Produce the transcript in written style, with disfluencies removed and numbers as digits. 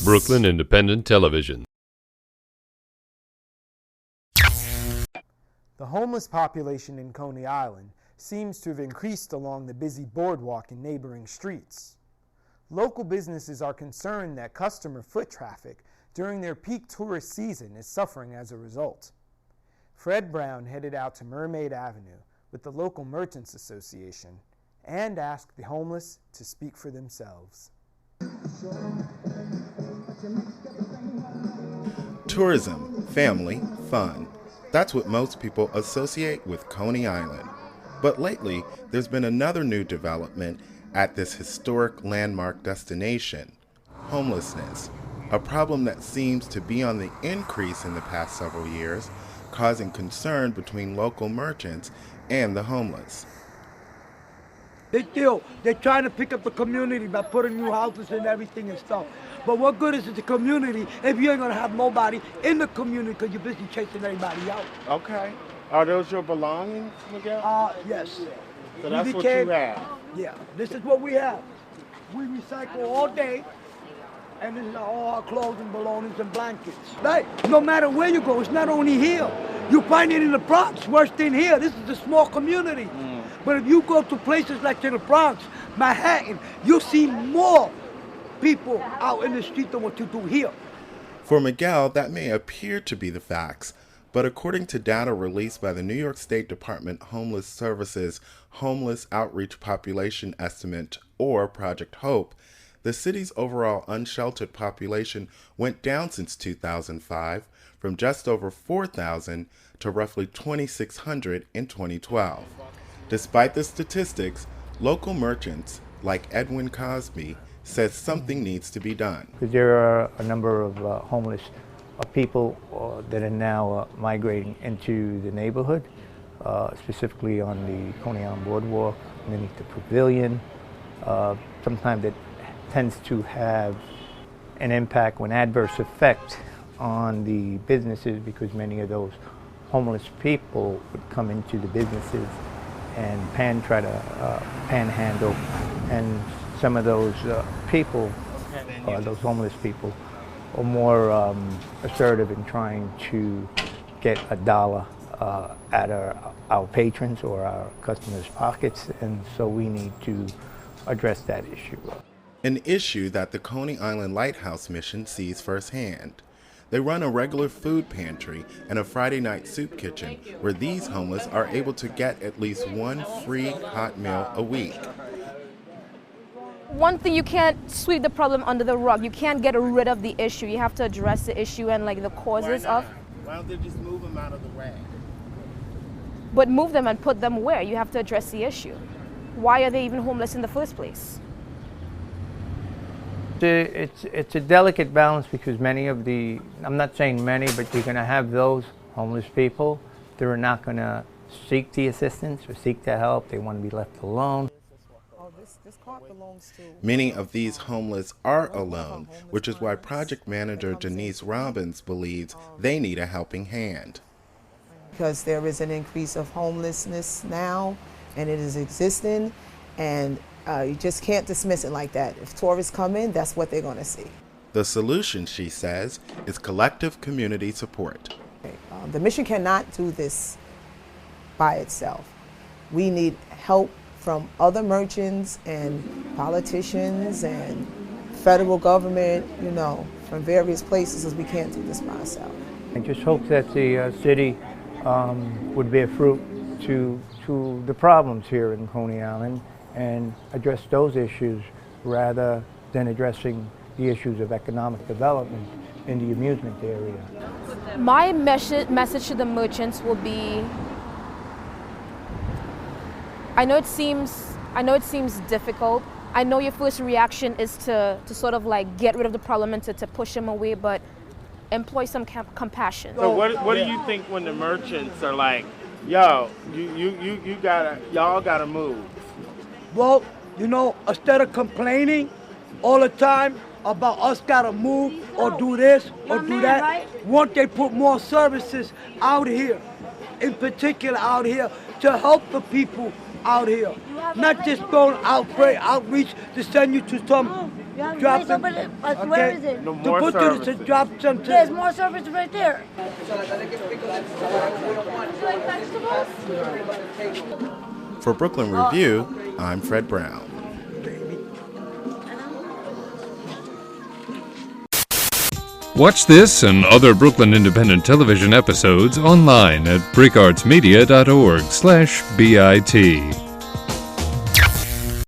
Brooklyn Independent Television. The homeless population in Coney Island seems to have increased along the busy boardwalk and neighboring streets. Local businesses are concerned that customer foot traffic during their peak tourist season is suffering as a result. Fred Brown headed out to Mermaid Avenue with the local Merchants Association and asked the homeless to speak for themselves. Tourism, family, fun. That's what most people associate with Coney Island. But lately, there's been another new development at this historic landmark destination: homelessness, a problem that seems to be on the increase in the past several years, causing concern between local merchants and the homeless. They're trying to pick up the community by putting new houses and everything and stuff. But what good is it to the community if you ain't gonna have nobody in the community because you're busy chasing everybody out? Okay. Are those your belongings, Miguel? Yes. So that's what you have? Yeah, this is what we have. We recycle all day, and this is all our clothes and belongings and blankets. Right? No matter where you go, it's not only here. You find it in the Bronx, worse than here. This is a small community. But if you go to places like in the Bronx, Manhattan, you see more people out in the street than what you do here. For Miguel, that may appear to be the facts, but according to data released by the New York State Department Homeless Services Homeless Outreach Population Estimate, or Project HOPE, the city's overall unsheltered population went down since 2005 from just over 4,000 to roughly 2,600 in 2012. Despite the statistics, local merchants like EDWIN COSME says something needs to be done. Because there are a number of homeless people that are now migrating into the neighborhood, specifically on the Coney Island Boardwalk, underneath the pavilion. Sometimes it tends to have an impact or an adverse effect on the businesses, because many of those homeless people would come into the businesses and try to panhandle, and some of those people, those homeless people, are more assertive in trying to get a dollar out of our patrons or our customers' pockets, and so we need to address that issue. An issue that the Coney Island Lighthouse mission sees firsthand. They run a regular food pantry and a Friday night soup kitchen where these homeless are able to get at least one free hot meal a week. One thing, you can't sweep the problem under the rug. You can't get rid of the issue. You have to address the issue and like the causes of. Why don't they just move them out of the way? But move them and put them where? You have to address the issue. Why are they even homeless in the first place? It's a delicate balance, because many of the, I'm not saying many, but you're going to have those homeless people that are not going to seek the assistance or seek the help. They want to be left alone. This cart belongs to... Many of these homeless are alone, which is why project manager DENISE ROBBINS believes they need a helping hand. Because there is an increase of homelessness now, and it is existing, and you just can't dismiss it like that. If tourists come in, that's what they're going to see. The solution, she says, is collective community support. The mission cannot do this by itself. We need help from other merchants and politicians and federal government, you know, from various places, as we can't do this by ourselves. I just hope that the city would bear fruit to the problems here in Coney Island and address those issues rather than addressing the issues of economic development in the amusement area. My message to the merchants will be, I know it seems difficult. I know your first reaction is to sort of like get rid of the problem and to push them away, but employ some compassion. So what do you think when the merchants are like, yo, y'all gotta move? Well, you know, instead of complaining all the time about us gotta move or do this or do that, won't they put more services out here, in particular out here, to help the people out here? Not just going outreach to send you to some You have drop place them. over there, but where is it? No To more put to services. drop some to There's more service right there. Do you like vegetables? For Brooklyn Review, I'm Fred Brown. Watch this and other Brooklyn Independent Television episodes online at breakartsmedia.org/BIT.